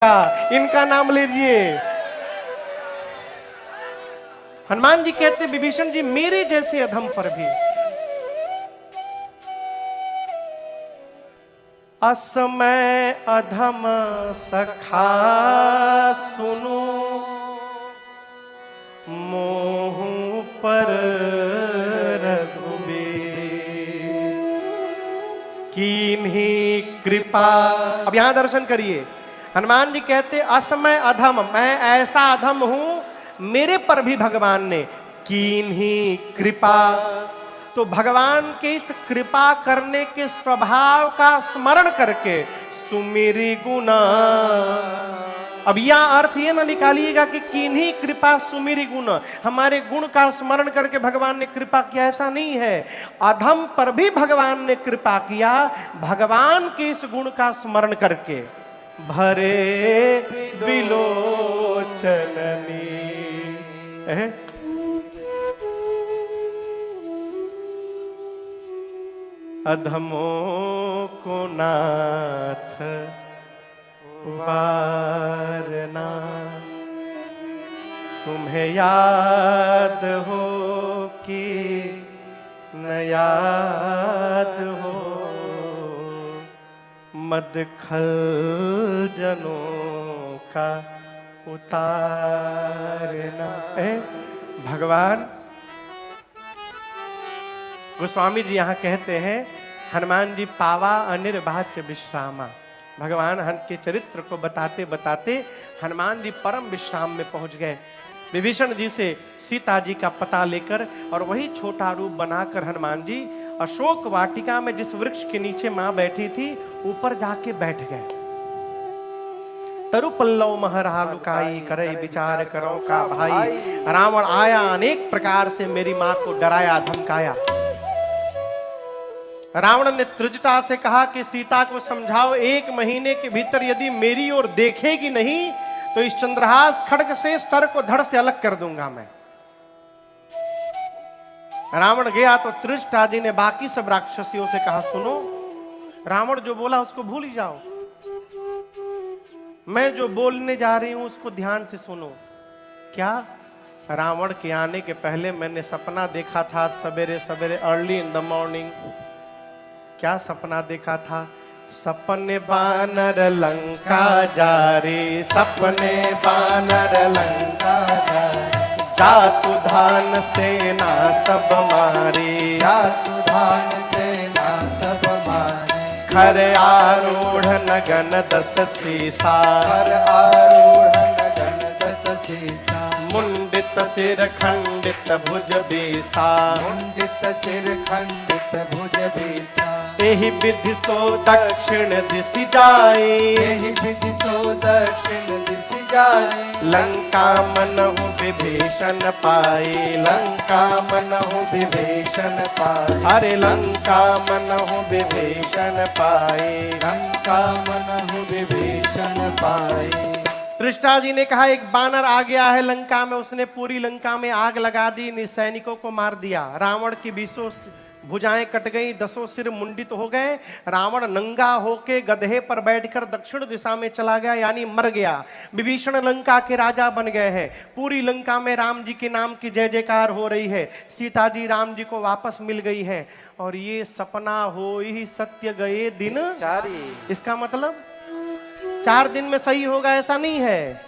इनका नाम लीजिए। हनुमान जी कहते विभीषण जी मेरे जैसे अधम पर भी असमय अधम सखा सुनो मोह पर रघुबीर कीन्ही कृपा। अब यहां दर्शन करिए, हनुमान जी कहते असमय अधम, मैं ऐसा अधम हूं, मेरे पर भी भगवान ने कीन्ही कृपा। तो भगवान के इस कृपा करने के स्वभाव का स्मरण करके सुमिरी गुना। अब यह अर्थ ये ना निकालिएगा कि किन्हीं कृपा सुमिरी गुण, हमारे गुण का स्मरण करके भगवान ने कृपा किया, ऐसा नहीं है। अधम पर भी भगवान ने कृपा किया, भगवान के इस गुण का स्मरण करके। भरे विलोचननी अधमों को नाथ वारना, तुम्हें याद हो कि न याद हो, मदखल जनों का उतारना। भगवान गोस्वामी जी यहाँ कहते हैं हनुमान जी पावा अनिर्वाच्य विश्रामा। भगवान हन के चरित्र को बताते बताते हनुमान जी परम विश्राम में पहुंच गए। विभीषण जी से सीता जी का पता लेकर और वही छोटा रूप बनाकर हनुमान जी अशोक वाटिका में जिस वृक्ष के नीचे मां बैठी थी ऊपर जाके बैठ गए। तरु पल्लव महरा लुकाई करे विचार करो का भाई। रावण आया अनेक प्रकार से मेरी मां को डराया धमकाया। रावण ने त्रिजटा से कहा कि सीता को समझाओ, 1 महीने के भीतर यदि मेरी ओर देखेगी नहीं तो इस चंद्रहास खड्ग से सर को धड़ से अलग कर दूंगा मैं। रावण गया तो त्रिजटा जी ने बाकी सब राक्षसियों से कहा सुनो, रावण जो बोला उसको भूल ही जाओ, मैं जो बोलने जा रही हूं उसको ध्यान से सुनो। क्या? रावण के आने के पहले मैंने सपना देखा था सवेरे सवेरे, अर्ली इन द मॉर्निंग। क्या सपना देखा था? सपने बानर लंका जा रे, सपने बानर लंका जा रे, जातु धान सेना सब मारे, जातु धान सेना सब मारे, खर आरूढ़ नगन 10 सीसा, खर आरूढ़ नगन 10 सीसा, मुंडित सिर खंडित भुज बीसा, मुंडित सिर खंडित भुज बीसा, एहि विधि सो दक्षिण दिशि जाए, एहि विधि सो दक्षिण दिशि जाए, लंका मनहु विभीषण पाए, लंका मनहु विभीषण पाए, अरे लंका मनहु विभीषण पाए, लंका मनहु विभीषण पाए। त्रिष्टा जी ने कहा एक बानर आ गया है लंका में, उसने पूरी लंका में आग लगा दी, सैनिकों को मार दिया। रावण की 20 भुजाएं कट गई, 10 सिर मुंडित हो गए। रावण नंगा होके गधे पर बैठकर दक्षिण दिशा में चला गया, यानी मर गया। विभीषण लंका के राजा बन गए हैं। पूरी लंका में राम जी के नाम की जय जयकार हो रही है। सीता जी राम जी को वापस मिल गई है। और ये सपना हो ही सत्य गए दिन चारी। इसका मतलब 4 दिन में सही होगा ऐसा नहीं है,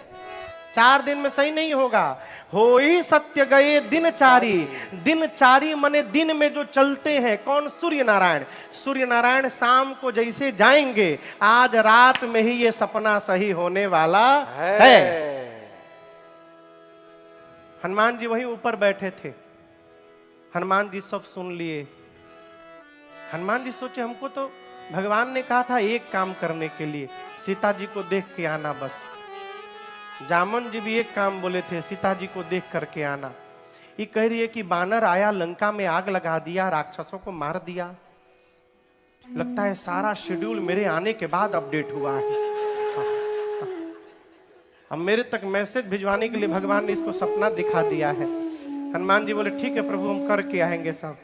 4 दिन में सही नहीं होगा। हो ही सत्य गए दिन चारी। दिन चारी मने दिन में जो चलते हैं कौन? सूर्य नारायण। सूर्य नारायण शाम को जैसे जाएंगे, आज रात में ही ये सपना सही होने वाला है। हनुमान जी वहीं ऊपर बैठे थे। हनुमान जी सब सुन लिए। हनुमान जी सोचे हमको तो भगवान ने कहा था एक काम करने के लिए, सीता जी को देख के आना बस। जामन जी भी एक काम बोले थे, सीता जी को देख करके आना। ये कह रही है कि बानर आया, लंका में आग लगा दिया, राक्षसों को मार दिया। लगता है सारा शेड्यूल मेरे आने के बाद अपडेट हुआ है। अब मेरे तक मैसेज भिजवाने के लिए भगवान ने इसको सपना दिखा दिया है। हनुमान जी बोले ठीक है प्रभु, हम करके आएंगे सब।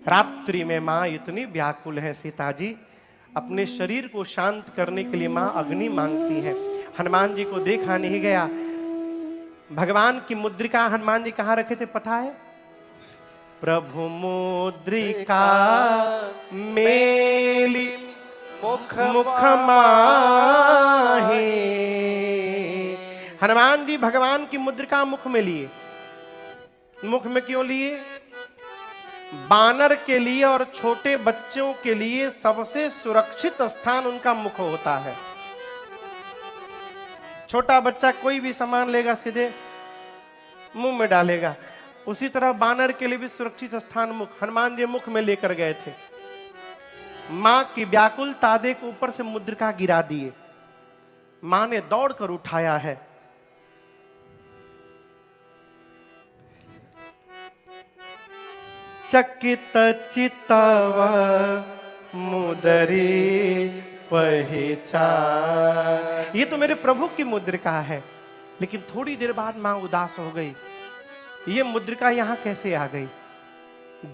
रात्रि में माँ इतनी व्याकुल है सीता जी, अपने शरीर को शांत करने के लिए मां अग्नि मांगती है। हनुमान जी को देखा नहीं गया। भगवान की मुद्रिका हनुमान जी कहां रखे थे पता है? प्रभु मुद्रिका मेली मुख माही। हनुमान जी भगवान की मुद्रिका मुख में लिए। मुख में क्यों लिए? बानर के लिए और छोटे बच्चों के लिए सबसे सुरक्षित स्थान उनका मुख होता है। छोटा बच्चा कोई भी सामान लेगा सीधे मुंह में डालेगा, उसी तरह बानर के लिए भी सुरक्षित स्थान मुख। हनुमान जी मुख में लेकर गए थे। मां की व्याकुलता देख ऊपर से मुद्रिका गिरा दिए। मां ने दौड़कर उठाया है। चकित चितव मुदरी पहचान। ये तो मेरे प्रभु की मुद्रिका है। लेकिन थोड़ी देर बाद मां उदास हो गई। ये मुद्रिका यहां कैसे आ गई?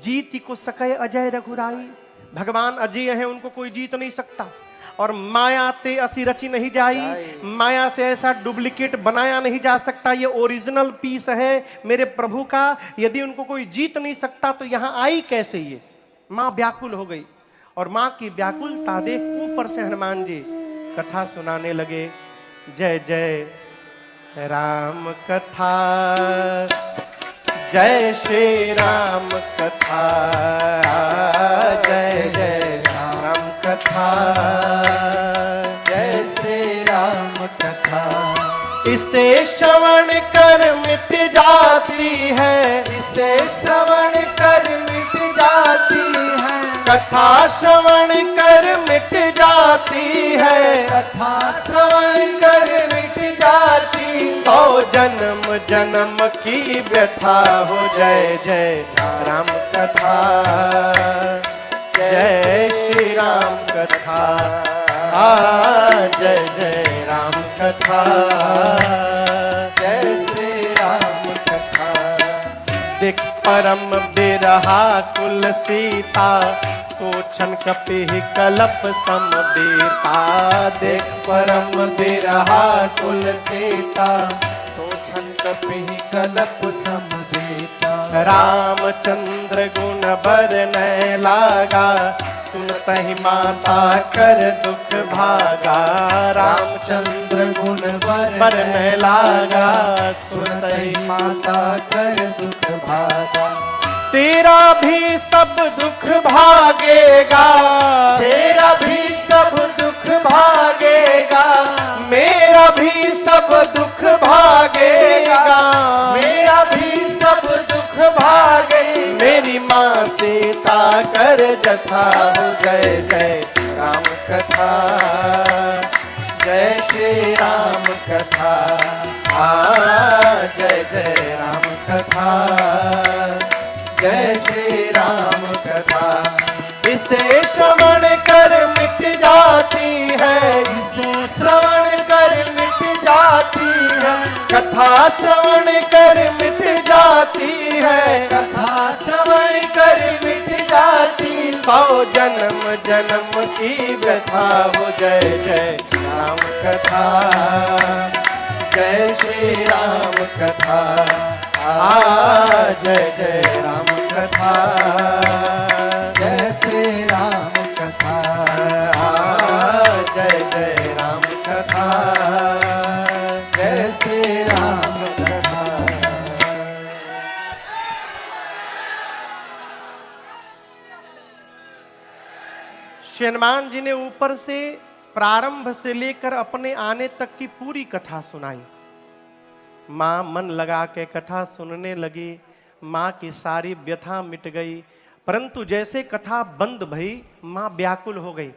जीत को सकै अजय रघुराई। भगवान अजय है, उनको कोई जीत नहीं सकता। और माया ते असी रची नहीं जाई। माया से ऐसा डुप्लीकेट बनाया नहीं जा सकता। ये ओरिजिनल पीस है मेरे प्रभु का। यदि उनको कोई जीत नहीं सकता तो यहां आई कैसे ये? मां व्याकुल हो गई। और मां की व्याकुलता देख ऊपर से हनुमान जी कथा सुनाने लगे। जय जय राम कथा, जय श्री राम कथा, जय जय राम कथा, जय श्री राम कथा। इसे श्रवण कर मिट जाती है, इसे श्रवण कर मिट जाती है, कथा श्रवण कर मिट जाती है, कथा श्रवण कर मिट जाती। 100 जन्म जन्म की व्यथा हो। जय जय राम कथा, जय श्री राम कथा, जय जय राम कथा, जय श्री राम कथा। देख परम बिरहा कुल सीता, सोचन कपि कलप सम बीता। देख परम बिरहा कुल सीता, सोचन कपि कलप सम बीता। रामचंद्र गुण बरनय लागा, सुनतहि माता कर दुख भागा। रामचंद्र गुण बरनय लागा, सुनतहि माता कर दुख भागा। तेरा भी सब दुख भागेगा, तेरा भी सब दुख भागेगा, मेरा भी सब दुख भागेगा, मेरा भी सब दुख भागेगा। मेरी माँ सीता कर जथा हो। जय जय राम कथा, जय श्री राम कथा, जय जय राम कथा, जय श्री राम कथा। इसे श्रवण कर मिट जाती है, इसे श्रवण कर मिट जाती है, कथा श्रवण कर मिट जाती है, कथा श्रवण कर मिट जाती। 100 जन्म जन्म की व्यथा हो। जय जय राम कथा, जय श्री राम कथा, जय जय राम कथा, जय श्री राम कथा, जय जय राम कथा, जय श्री राम कथा। श्री हनुमान जी ने ऊपर से प्रारंभ से लेकर अपने आने तक की पूरी कथा सुनाई। मां मन लगा के कथा सुनने लगी। मां की सारी व्यथा मिट गई। परंतु जैसे कथा बंद भई, मां व्याकुल हो गई।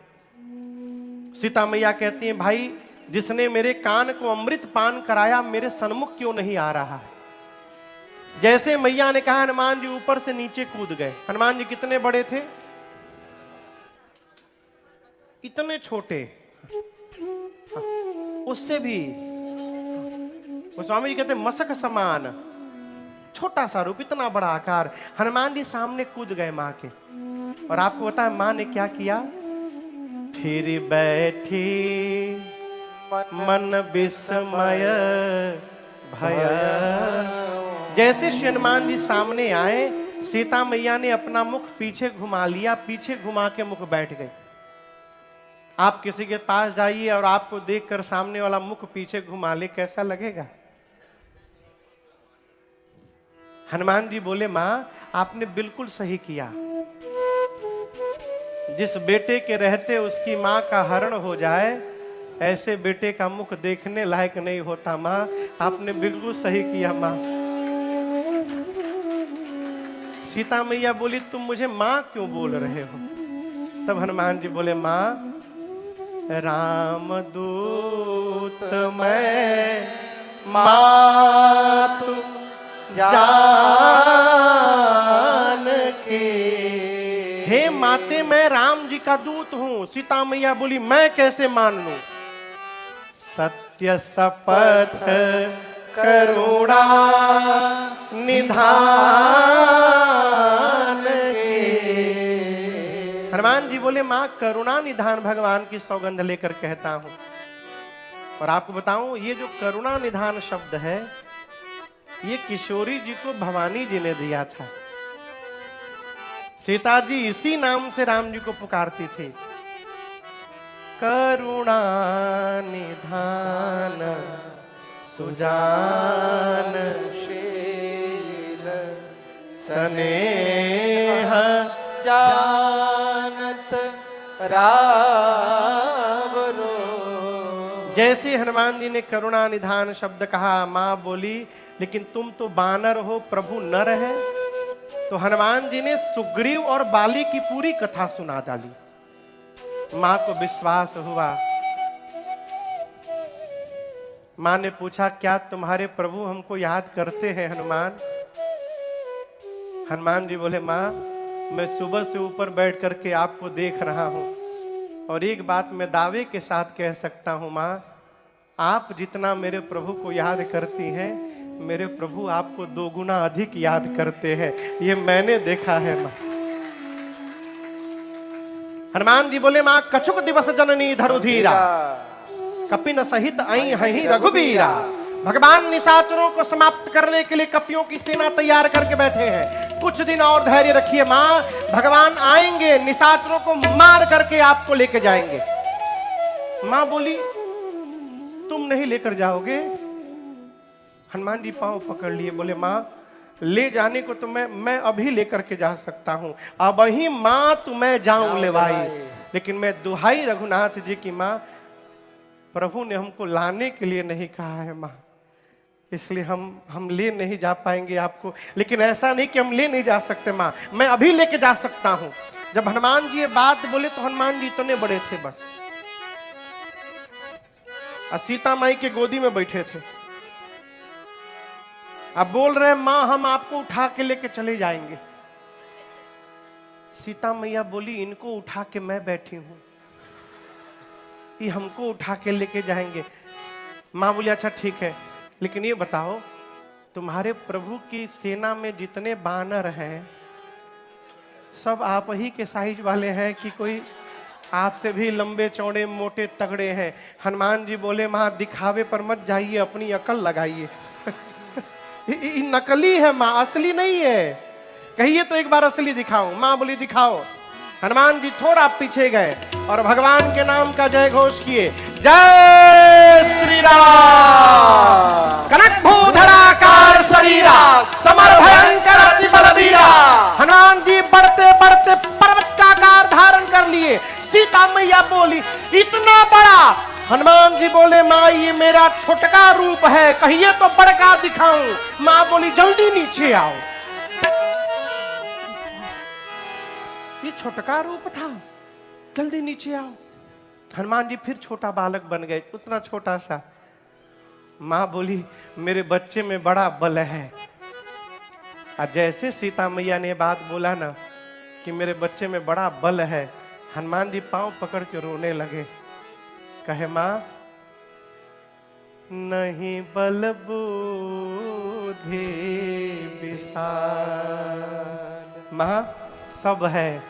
सीता मैया कहती हैं, भाई जिसने मेरे कान को अमृत पान कराया मेरे सन्मुख क्यों नहीं आ रहा है? जैसे मैया ने कहा, हनुमान जी ऊपर से नीचे कूद गए। हनुमान जी कितने बड़े थे? इतने छोटे, उससे भी स्वामी जी कहते मसक समान, छोटा सा रूप, इतना बड़ा आकार। हनुमान जी सामने कूद गए मां के। और आपको पता है मां ने क्या किया? फिर बैठी मन विस्मय भय। जैसे श्री हनुमान जी सामने आए, सीता मैया ने अपना मुख पीछे घुमा लिया, पीछे घुमा के मुख बैठ गई। आप किसी के पास जाइए और आपको देखकर सामने वाला मुख पीछे घुमा ले, कैसा लगेगा? हनुमान जी बोले, मां आपने बिल्कुल सही किया। जिस बेटे के रहते उसकी मां का हरण हो जाए, ऐसे बेटे का मुख देखने लायक नहीं होता। मां आपने बिल्कुल सही किया। मां सीता मैया बोली, तुम मुझे मां क्यों बोल रहे हो? तब हनुमान जी बोले, मां रामदूत मैं मातु जान के। हे माते, मैं राम जी का दूत हूं। सीता मैया बोली, मैं कैसे मान लूं? सत्य शपथ करुणा निधान के। हनुमान जी बोले, मां करुणा निधान भगवान की सौगंध लेकर कहता हूं। और आपको बताऊं, ये जो करुणा निधान शब्द है, ये किशोरी जी को भवानी जी ने दिया था। सीता जी इसी नाम से राम जी को पुकारती थी। करुणा निधान सुजान शील स्नेह जानत रावरो। जैसे हनुमान जी ने करुणा निधान शब्द कहा, मां बोली, लेकिन तुम तो बानर हो, प्रभु नर है। तो हनुमान जी ने सुग्रीव और बाली की पूरी कथा सुना डाली। मां को विश्वास हुआ। मां ने पूछा, क्या तुम्हारे प्रभु हमको याद करते हैं हनुमान? हनुमान जी बोले, मां मैं सुबह से ऊपर बैठ करके आपको देख रहा हूं, और एक बात मैं दावे के साथ कह सकता हूं, मां आप जितना मेरे प्रभु को याद करती हैं, मेरे प्रभु आपको 2 गुना अधिक याद करते हैं। ये मैंने देखा है मां। हनुमान जी बोले, मां कछुक दिवस जननी धरुधीरा, कपिन सहित आई हहीं रघुबीरा। भगवान निशाचरों को समाप्त करने के लिए कपियों की सेना तैयार करके बैठे हैं। कुछ दिन और धैर्य रखिए मां, भगवान आएंगे, निशाचरों को मार करके आपको लेके जाएंगे। मां बोली, तुम नहीं लेकर जाओगे? हनुमान जी पांव पकड़ लिए, बोले, मां ले जाने को तो मैं अभी लेकर के जा सकता हूं, अब ही मां तुम्हें जाऊं ले भाई, लेकिन मैं दुहाई रघुनाथ जी की मां, प्रभु ने हमको लाने के लिए नहीं कहा है मां, इसलिए हम ले नहीं जा पाएंगे आपको। लेकिन ऐसा नहीं कि हम ले नहीं जा सकते मां, मैं अभी लेके जा सकता हूं। जब हनुमान जी ये बात बोले तो हनुमान जी इतने बड़े थे बस, और सीता माई के गोदी में बैठे थे। अब बोल रहे, मां हम आपको उठा के लेके चले जाएंगे। सीता मैया बोली, इनको उठा के मैं बैठी हूं, ये हमको उठा के लेके जाएंगे। मां बोली, अच्छा ठीक है, लेकिन ये बताओ तुम्हारे प्रभु की सेना में जितने बानर हैं सब आप ही के साइज वाले हैं कि कोई आपसे भी लंबे चौड़े मोटे तगड़े हैं? हनुमान जी बोले, मां दिखावे पर मत जाइए, अपनी अकल लगाइए। ये नकली है मां, असली नहीं है। कहिए तो एक बार असली दिखाओ। मां बोली, दिखाओ। हनुमान जी थोड़ा पीछे गए और भगवान के नाम का जय घोष किए, जय श्री राम। कनक भूधराकार शरीरा, समर भयंकर अति बलबीरा। हनुमान जी बढ़ते बढ़ते पर्वत का आकार धारण कर लिए। सीता मैया बोली, इतना बड़ा? हनुमान जी बोले, मां ये मेरा छोटका रूप है, कहिए तो बड़का दिखाऊं। मां बोली, जल्दी नीचे आओ। ये छोटका रूप था, जल्दी नीचे आओ। हनुमान जी फिर छोटा बालक बन गए, उतना छोटा सा। मां बोली, मेरे बच्चे में बड़ा बल है। और जैसे सीता मैया ने बात बोला ना कि मेरे बच्चे में बड़ा बल है, हनुमान जी पांव पकड़ के रोने लगे। कहे, मां नहीं बल बुद्धि विशाल, मां सब है,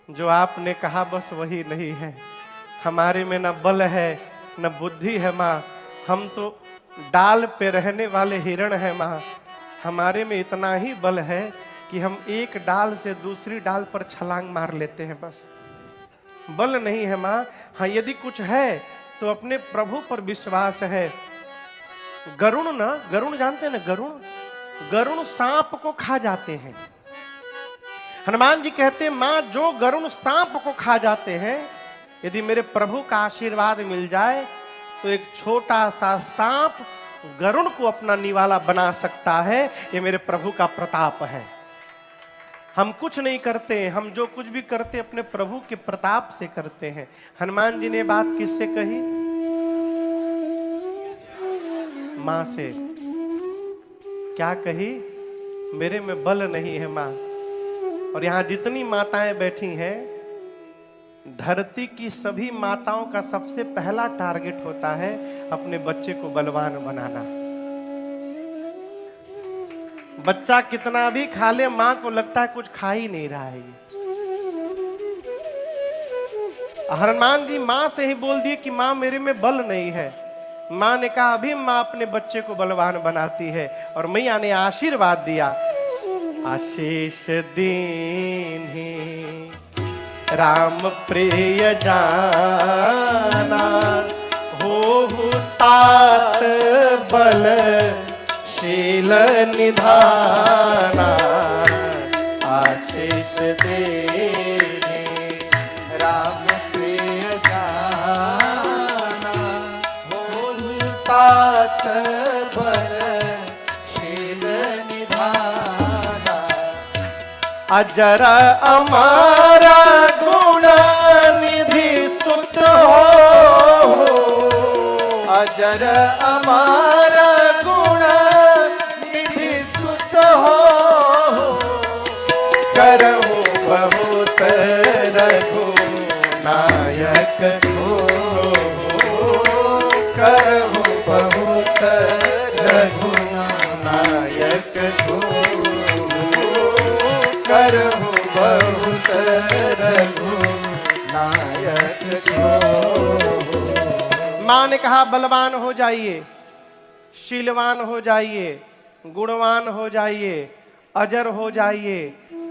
जो आपने कहा बस वही नहीं है। हमारे में न बल है न बुद्धि है माँ, हम तो डाल पे रहने वाले हिरण है माँ। हमारे में इतना ही बल है कि हम एक डाल से दूसरी डाल पर छलांग मार लेते हैं, बस बल नहीं है माँ। हाँ, यदि कुछ है तो अपने प्रभु पर विश्वास है। गरुण ना, गरुण जानते हैं ना, गरुण गरुण सांप को खा जाते हैं। हनुमान जी कहते हैं मां, जो गरुण सांप को खा जाते हैं, यदि मेरे प्रभु का आशीर्वाद मिल जाए तो एक छोटा सा सांप गरुण को अपना निवाला बना सकता है। ये मेरे प्रभु का प्रताप है। हम कुछ नहीं करते, हम जो कुछ भी करते अपने प्रभु के प्रताप से करते हैं। हनुमान जी ने बात किससे कही? मां से। क्या कही? मेरे में बल नहीं है मां। और यहां जितनी माताएं बैठी हैं, धरती की सभी माताओं का सबसे पहला टारगेट होता है अपने बच्चे को बलवान बनाना। बच्चा कितना भी खा ले, मां को लगता है कुछ खा ही नहीं रहा है ये। हनुमान जी मां से ही बोल दिए कि मां मेरे में बल नहीं है। मां ने कहा अभी मां अपने बच्चे को बलवान बनाती है। और मैया ने आशीर्वाद दिया, आशीष दीन्ही राम प्रिय जाना, हो तात बल शील निधाना। आशीष दीन्ही राम प्रिय जाना, हो तात बल शील निधाना। अजर अमारा गुण निधि सुत हो, अजर अमारा गुण निधि सुत हो। करहु बहुत रघु नायक हो, करहु बहुत रघु नायक हो, करहु बहुत रघु नायक हो। मां ने कहा बलवान हो जाइए, शीलवान हो जाइए, गुणवान हो जाइए, अजर हो जाइए,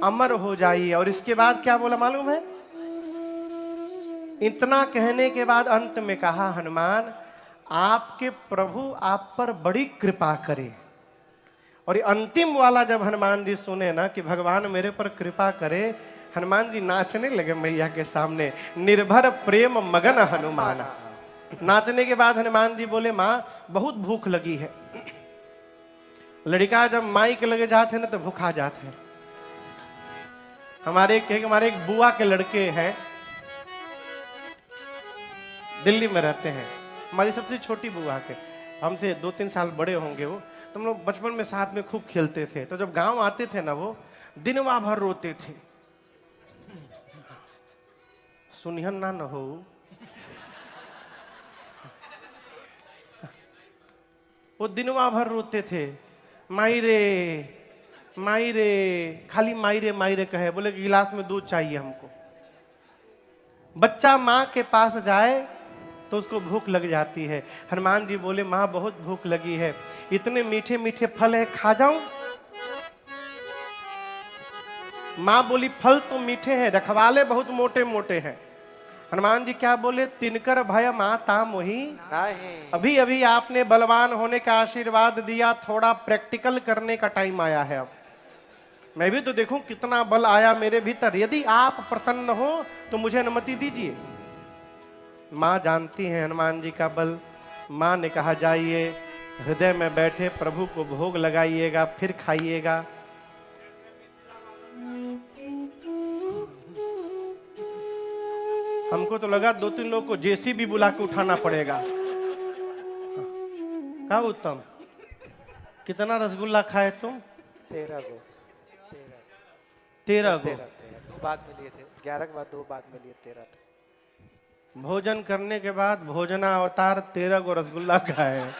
अमर हो जाइए। और इसके बाद क्या बोला मालूम है? इतना कहने के बाद अंत में कहा, हनुमान आपके प्रभु आप पर बड़ी कृपा करे। और ये अंतिम वाला जब हनुमान जी सुने ना कि भगवान मेरे पर कृपा करे, हनुमान जी नाचने लगे मैया के सामने। निर्भर प्रेम मगन हनुमान। नाचने के बाद हनुमान जी बोले मां बहुत भूख लगी है। लड़का जब माई के लगे जाते हैं ना तो भूखा जाते हैं। हमारे एक बुआ के लड़के हैं, दिल्ली में रहते हैं। हमारी सबसे छोटी बुआ के, हमसे 2-3 साल बड़े होंगे वो। तो हम लोग बचपन में साथ में खूब खेलते थे। तो जब गांव आते थे ना, वो दिनवा भर रोते थे। सुनिहन ना न हो, वो दिनवा भर रोते थे, माई रे माई रे, खाली माई रे कहे। बोले गिलास में दूध चाहिए हमको। बच्चा माँ के पास जाए तो उसको भूख लग जाती है। हनुमान जी बोले माँ बहुत भूख लगी है, इतने मीठे मीठे फल है, खा जाऊं? माँ बोली फल तो मीठे हैं, रखवाले बहुत मोटे मोटे हैं। हनुमान जी क्या बोले? तिनकर भय माता मोही नहीं। अभी अभी आपने बलवान होने का आशीर्वाद दिया, थोड़ा प्रैक्टिकल करने का टाइम आया है। अब मैं भी तो देखूं कितना बल आया मेरे भीतर। यदि आप प्रसन्न हो तो मुझे अनुमति दीजिए। माँ जानती हैं हनुमान जी का बल। माँ ने कहा जाइए, हृदय में बैठे प्रभु को भोग लगाइएगा, फिर खाइएगा। हमको तो लगा 2-3 लोग को जेसीबी बुला के उठाना पड़ेगा। क्या उत्तम, कितना रसगुल्ला खाए तुम? 13 गो। 13 गो। 2 बाद में लिए थे, 11 के बाद 2 बाद में लिए 13 थे। भोजन करने के बाद भोजना अवतार 13 गो रसगुल्ला खाए।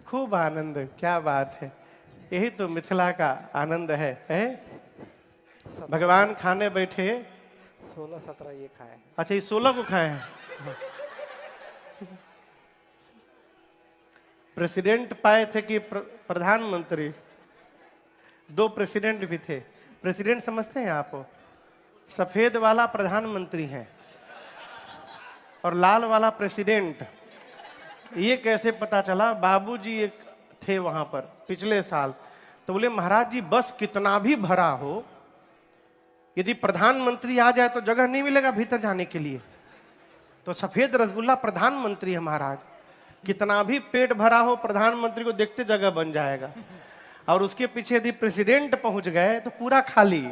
खूब आनंद, क्या बात है। यही तो मिथिला का आनंद है? भगवान खाने बैठे 16-17 ये खाए हैं। अच्छा ये 16 को खाए हैं। प्रेसिडेंट पाए थे कि प्रधानमंत्री? 2 प्रेसिडेंट भी थे। प्रेसिडेंट समझते हैं आप? सफेद वाला प्रधानमंत्री है और लाल वाला प्रेसिडेंट। ये कैसे पता चला? बाबूजी एक थे वहां पर पिछले साल, तो बोले महाराज जी बस कितना भी भरा हो, यदि प्रधानमंत्री आ जाए तो जगह नहीं मिलेगा भीतर जाने के लिए। तो सफेद रसगुल्ला प्रधानमंत्री है महाराज, कितना भी पेट भरा हो प्रधानमंत्री को देखते जगह बन जाएगा। और उसके पीछे यदि प्रेसिडेंट पहुंच गए तो पूरा खाली।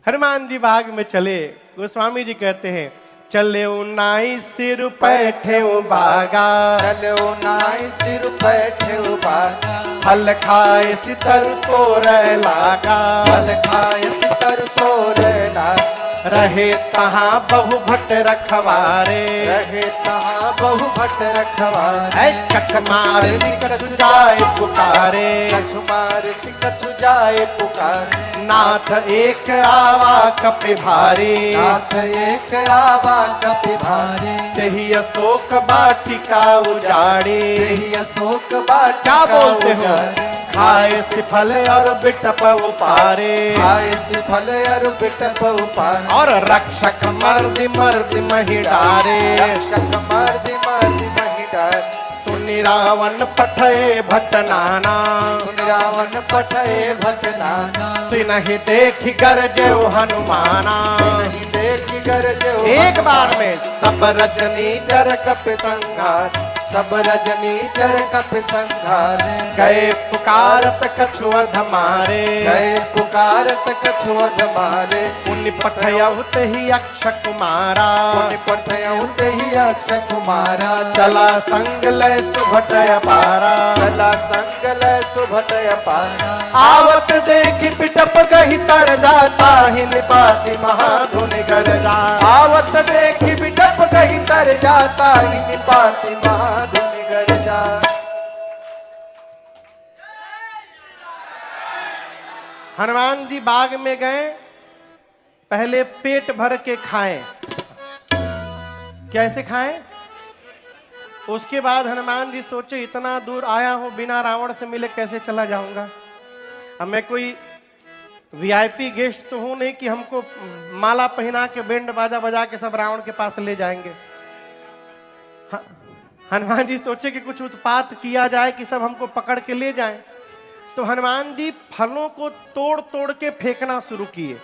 हनुमान जी बाग में चले। गोस्वामी जी कहते हैं चले 19 पैठे बागा, चले 19 पैठे बागा, फल खाए सितर तोड़ लागा, फल खाए सितर तोड़ लागा, रहे तहाँ बहु भट्ट रखवारे, रहे तहाँ बहु भट्ट रखवारे, कछ मार कछु जाए पुकारे, कछु मार कछु जाए पुकारे, नाथ एक आवा कपि भारी, नाथ एक आवा कपि भारी, तेहि अशोक वाटिका उजाड़ी, तेहि अशोक वाटिका क्या बोलते हो? उजाड़ी, खाए सिफल और बिटप उपारे, खाए सिफल और बिटप उपारे, और रक्षक मर्दि मर्दि मही डारे, रक्षक मर्दि मर्दि मही डारे, सुनि रावण पठे भट्ट नाना, सुनि रावण पठे भट्ट नाना, तिनहि देखि गरजेउ हनुमाना, नहीं देखि गरजेउ एक बार में सब रजनी चर कप संघार, सब रजनी चर कप संघार, गए पुकारत कछु अध मारे, गए पुकारत कछु अध मारे, पुनि पठयहु तेहि अक्ष कुमारा, पुनि पठयहु तेहि अक्ष कुमारा, चला संग लय सुभट अपारा, चला संग लय सुभट अपारा, आवत देखि पिटप गहि तर जाता, ही निपाति महाधुनि गरजा, आवत देखि बिटप कहीं तर जाता, ही निपाति महाधुनि गरजा। हनुमान जी बाग में गए, पहले पेट भर के खाएं। कैसे खाएं? उसके बाद हनुमान जी सोचे इतना दूर आया हूं, बिना रावण से मिले कैसे चला जाऊंगा। अब मैं कोई वीआईपी गेस्ट तो हूं नहीं कि हमको माला पहना के बैंड बाजा बजा के सब रावण के पास ले जाएंगे। हनुमान जी सोचे कि कुछ उत्पात किया जाए कि सब हमको पकड़ के ले जाएं। तो हनुमान जी फलों को तोड़ तोड़ के फेंकना शुरू किए।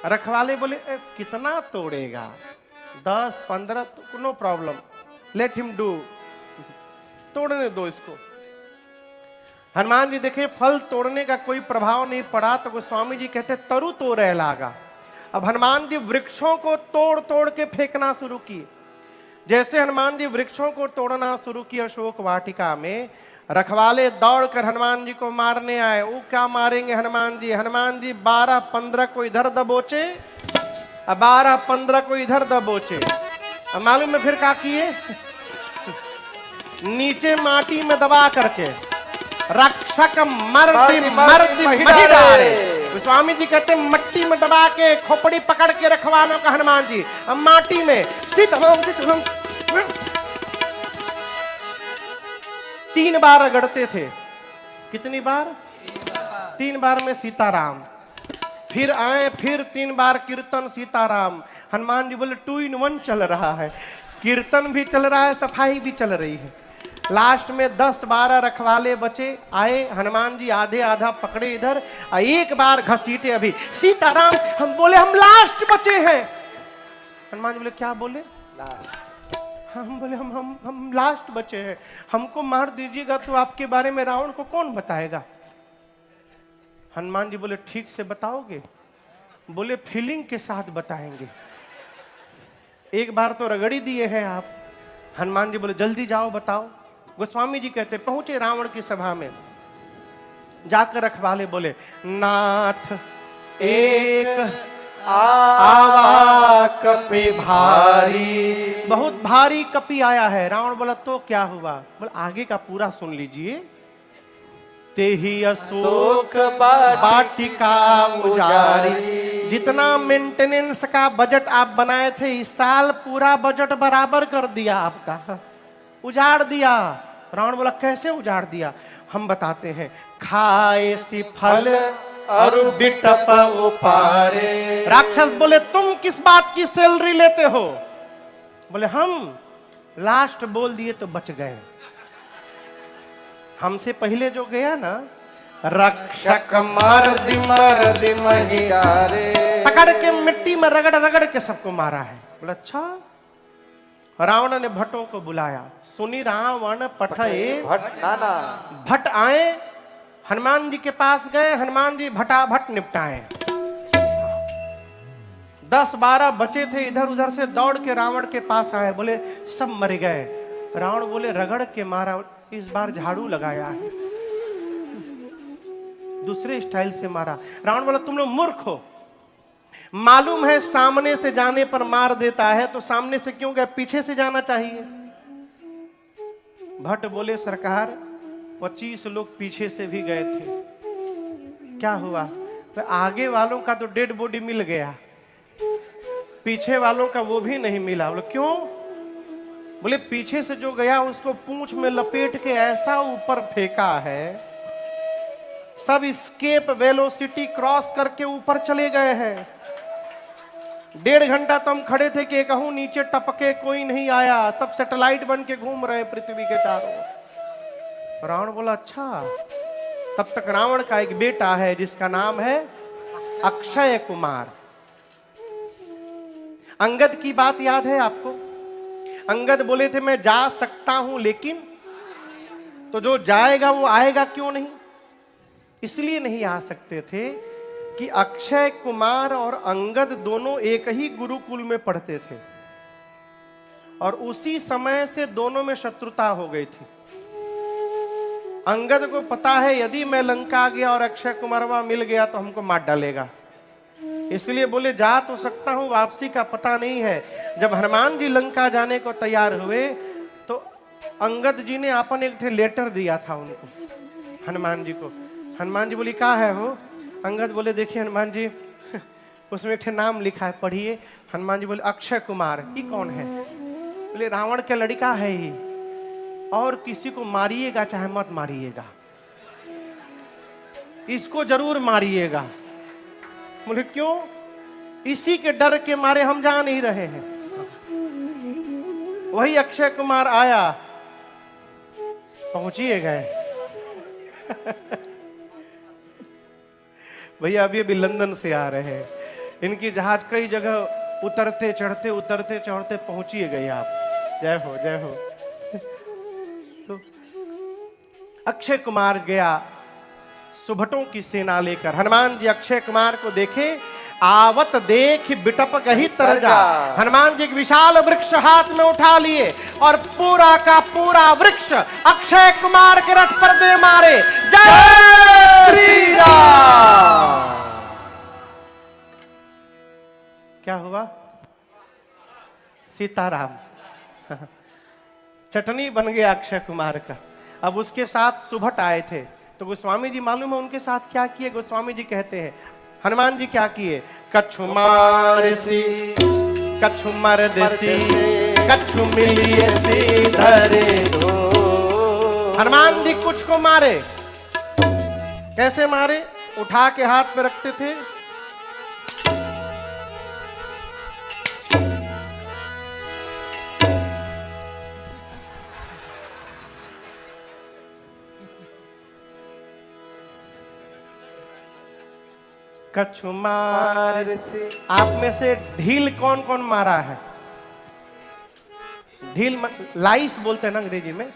रखवाले बोले कितना तोड़ेगा, 10-15, no problem, let him do, तोड़ने दो इसको। हनुमान जी देखे फल तोड़ने का कोई प्रभाव नहीं पड़ा, तो गोस्वामी जी कहते तरु तो रह लागा। अब हनुमान जी वृक्षों को तोड़ तोड़ के फेंकना शुरू किए। जैसे हनुमान जी वृक्षों को तोड़ना शुरू किया अशोक वाटिका में, रखवाले दौड़कर हनुमान जी को मारने आए। वो क्या मारेंगे हनुमान जी? हनुमान जी 12-15 को इधर दबोचे, 12-15 को इधर दबोचे। अब मालूम है फिर क्या किए? नीचे माटी में दबा करके रक्षक मर्दि मर्दि मही डारे। स्वामी जी कहते मट्टी में दबा के खोपड़ी पकड़ के रखवालों का हनुमान जी अब माटी में सित हम 3 बार रगड़ते थे। कितनी बार? 3 बार में सीताराम, फिर आए, फिर 3 बार कीर्तन सीताराम। हनुमान जी बोले 2 in 1 चल रहा है, कीर्तन भी चल रहा है, सफाई भी चल रही है। लास्ट में 10-12 रखवाले बचे, आए, हनुमान जी आधे आधा पकड़े इधर, एक बार घसीटे अभी सीताराम। हम बोले हम लास्ट बचे हैं। हनुमान जी बोले क्या बोले? हम बोले हम लास्ट बचे हैं, हमको मार दीजिएगा तो आपके बारे में रावण को कौन बताएगा? हनुमान जी बोले ठीक से बताओगे? बोले फीलिंग के साथ बताएंगे। एक बार तो रगड़ी दिए हैं आप। हनुमान जी बोले जल्दी जाओ बताओ। गोस्वामी जी कहते पहुंचे रावण की सभा में, जाकर रखवाले बोले नाथ एक आवा कपि भारी। बहुत भारी कपि आया है। रावण बोला तो क्या हुआ? बोला आगे का पूरा सुन लीजिए। तेहि अशोक वाटिका उजारी। जितना मेंटेनेंस का बजट आप बनाए थे इस साल पूरा बजट बराबर कर दिया आपका, उजाड़ दिया। रावण बोला कैसे उजाड़ दिया? हम बताते हैं। खाए सी फल अरु बिटप उपारे। राक्षस बोले तुम किस बात की सैलरी लेते हो? बोले हम लास्ट बोल दिए तो बच गए। हमसे पहले जो गया ना, रक्षक मर्दि मर्दि महियारे। पकड़ के मिट्टी में रगड़ रगड़ के सबको मारा है। बोला अच्छा। रावण ने भट्टों को बुलाया। सुनी रावण पठे भट्ट नाना। भट्ट आए, हनुमान जी के पास गए। हनुमान जी भटाभट निपटाए। 10-12 बचे थे, इधर उधर से दौड़ के रावण के पास आए। बोले सब मर गए। रावण बोले रगड़ के मारा, इस बार झाड़ू लगाया है, दूसरे स्टाइल से मारा। रावण बोला तुम लोग मूर्ख हो, मालूम है सामने से जाने पर मार देता है, तो सामने से क्यों गए? पीछे से जाना चाहिए। भट्ट बोले सरकार 25 लोग पीछे से भी गए थे, क्या हुआ? तो आगे वालों का तो डेड बॉडी मिल गया, पीछे वालों का वो भी नहीं मिला। बोले क्यों? बोले पीछे से जो गया उसको पूंछ में लपेट के ऐसा ऊपर फेंका है, सब स्केप वेलोसिटी क्रॉस करके ऊपर चले गए हैं। 1.5 घंटा तो हम खड़े थे कि कहूं नीचे टपके, कोई नहीं आया, सब सैटेलाइट बन के घूम रहे पृथ्वी के चारों ओर। रावण बोला अच्छा। तब तक रावण का एक बेटा है जिसका नाम है अक्षय कुमार। अंगद की बात याद है आपको? अंगद बोले थे मैं जा सकता हूं लेकिन, तो जो जाएगा वो आएगा क्यों नहीं? इसलिए नहीं आ सकते थे कि अक्षय कुमार और अंगद दोनों एक ही गुरुकुल में पढ़ते थे और उसी समय से दोनों में शत्रुता हो गई थी। अंगद को पता है यदि मैं लंका गया और अक्षय कुमार वहां मिल गया तो हमको मार डालेगा, इसलिए बोले जा तो सकता हूं, वापसी का पता नहीं है। जब हनुमान जी लंका जाने को तैयार हुए तो अंगद जी ने अपन एक लेटर दिया था उनको, हनुमान जी को। हनुमान जी बोली क्या है वो? अंगद बोले देखिए हनुमान जी उसमें एक नाम लिखा है, पढ़िए। हनुमान जी बोले अक्षय कुमार, ये कौन है? बोले रावण का लड़का है ही, और किसी को मारिएगा चाहे मत मारिएगा, इसको जरूर मारिएगा। बोले क्यों? इसी के डर के मारे हम जा नहीं रहे हैं। वही अक्षय कुमार आया, पहुंचिए गए। भैया अभी लंदन से आ रहे हैं, इनकी जहाज कई जगह उतरते चढ़ते पहुंचिए गए आप। जय हो जय हो। तो अक्षय कुमार गया सुभटों की सेना लेकर। हनुमान जी अक्षय कुमार को देखे, आवत देख बिटप कही तरजा। हनुमान जी एक विशाल वृक्ष हाथ में उठा लिए और पूरा का पूरा वृक्ष अक्षय कुमार के रथ पर दे मारे। जय श्री राम। क्या हुआ? सीताराम चटनी बन गया अक्षय कुमार का। अब उसके साथ सुभट आए थे, तो गोस्वामी जी मालूम है उनके साथ क्या किए? गोस्वामी जी कहते हैं हनुमान जी क्या किए? कछु मारसी कछु मर्दसी कछु मिलियसी धरे दो। हनुमान जी कुछ को मारे। कैसे मारे? उठा के हाथ पे रखते थे, कछु मार। आप में से ढील कौन कौन मारा है? ढील लाइस बोलते हैं ना अंग्रेजी में।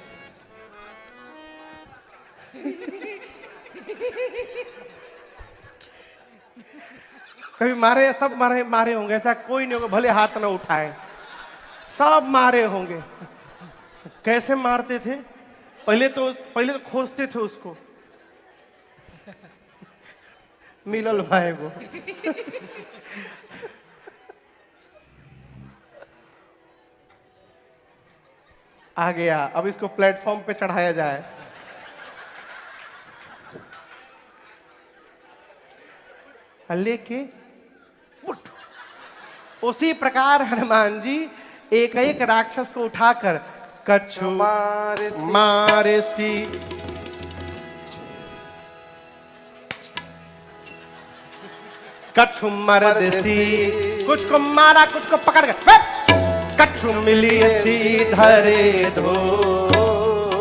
कभी मारे? सब मारे होंगे, ऐसा कोई नहीं होगा भले हाथ ना उठाए, सब मारे होंगे। कैसे मारते थे? पहले तो खोजते थे उसको, मिलल भाई वो आ गया, अब इसको प्लेटफॉर्म पे चढ़ाया जाए। लेके उसी प्रकार हनुमान जी एक एक राक्षस को उठाकर कछु मारे सी, कछु मर्द सी, कुछ को मारा कुछ को पकड़ कर, कछु मिली सी धरे धो,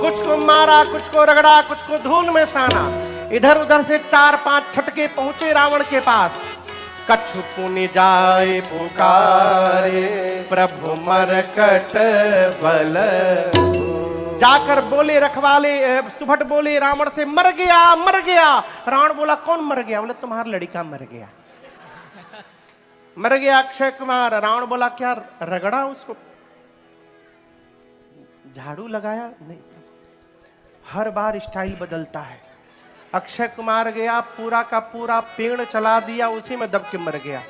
कुछ को मारा कुछ को रगड़ा कुछ को धूल में साना। इधर उधर से 4-5 छटके पहुंचे रावण के पास। कछु पुनि जाए पुकारे प्रभु मरकट बल, जाकर बोले रखवाले सुभट बोले रावण से, मर गया मर गया। रावण बोला कौन मर गया? बोले तुम्हारा लड़का मर गया। मर गया अक्षय कुमार। रावण बोला क्या रगड़ा उसको, झाड़ू लगाया? नहीं, हर बार स्टाइल बदलता है। अक्षय कुमार गया, पूरा का पूरा पेड़ चला दिया, उसी में दब के मर गया।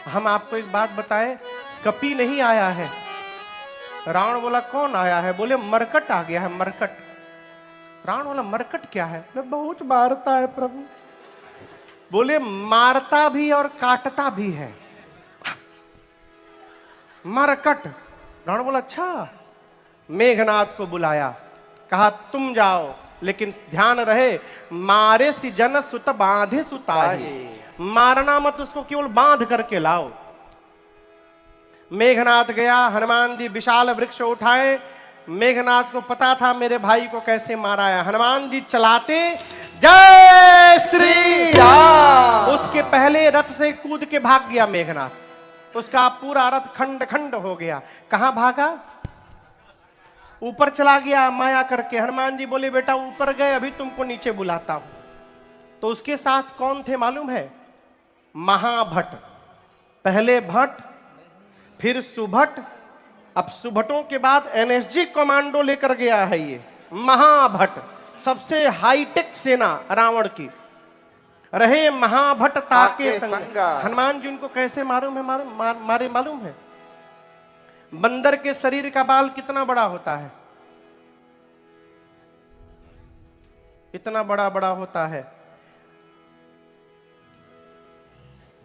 हम आपको एक बात बताएं, कपी नहीं आया है। रावण बोला कौन आया है? बोले मरकट आ गया है, मरकट। रावण बोला मरकट क्या है? बोले बहुत मारता है प्रभु। बोले मारता भी और काटता भी है, मरकट। रावण बोला अच्छा। मेघनाथ को बुलाया, कहा तुम जाओ, लेकिन ध्यान रहे मारे सी जन सुत बांधे सुताही, मारना मत उसको, केवल बांध करके लाओ। मेघनाथ गया, हनुमान जी विशाल वृक्ष उठाए। मेघनाथ को पता था मेरे भाई को कैसे मारा है। हनुमान जी चलाते जय श्री राम, उसके पहले रथ से कूद के भाग गया मेघनाथ। उसका पूरा रथ खंड खंड हो गया। कहां भागा? ऊपर चला गया माया करके। हनुमान जी बोले बेटा ऊपर गए, अभी तुमको नीचे बुलाता हूं। तो उसके साथ कौन थे मालूम है? महाभट। पहले भट्ट, फिर सुभट, अब सुभटों के बाद एनएसजी कमांडो लेकर गया है ये महाभट। सबसे हाईटेक सेना रावण की। रहे महाभट ताके संग। हनुमान जी उनको कैसे मालूम है? मारे मालूम है? बंदर के शरीर का बाल कितना बड़ा होता है? इतना बड़ा बड़ा होता है।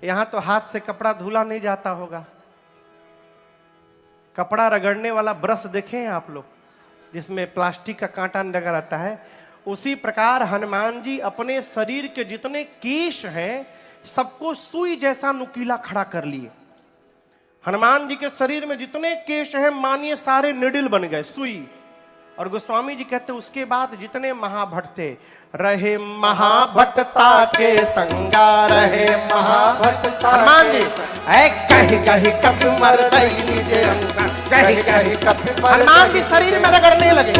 यहां तो हाथ से कपड़ा धुला नहीं जाता होगा। कपड़ा रगड़ने वाला ब्रश देखे हैं आप लोग, जिसमें प्लास्टिक का कांटा लगा रहता है। उसी प्रकार हनुमान जी अपने शरीर के जितने केश हैं सबको सुई जैसा नुकीला खड़ा कर लिए। हनुमान जी के शरीर में जितने केश हैं मानिए सारे निडिल बन गए, सुई। और गोस्वामी जी कहते उसके बाद जितने महाभट थे, रहे महाभटता के संगा, रहे महाभटता। हनुमान जी कहीं कहीं कभी मर गई, कहीं कहीं कभी। हनुमान जी शरीर में रगड़ने लगे।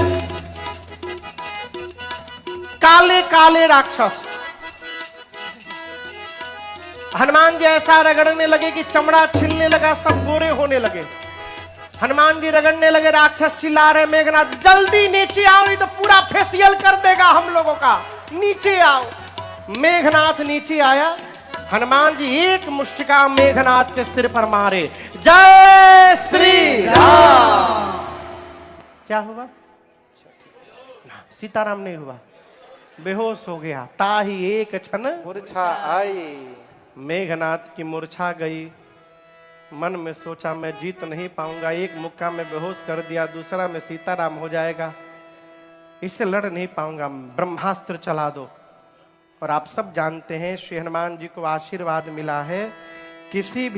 काले काले राक्षस हनुमान जी ऐसा रगड़ने लगे कि चमड़ा छिलने लगा, सब गोरे होने लगे। हनुमान जी रगड़ने लगे, राक्षस चिल्ला रहे मेघनाथ जल्दी नीचे आओ, नहीं तो पूरा फेसियल कर देगा हम लोगों का, नीचे आओ। मेघनाथ नीचे आया। हनुमान जी एक मुष्टिका मेघनाथ के सिर पर मारे। जय श्री राम। क्या हुआ? सीताराम नहीं हुआ, बेहोश हो गया। ताही एक क्षण मूर्छा आई। मेघनाथ की मूर्छा गई। मन में सोचा मैं जीत नहीं पाऊंगा, एक मुक्का में बेहोश कर दिया, दूसरा में सीताराम हो जाएगा, इससे लड़ नहीं पाऊंगा, ब्रह्मास्त्र चला दो। और आप सब जानते हैं श्री हनुमान जी को आशीर्वाद मिला है, किसी भी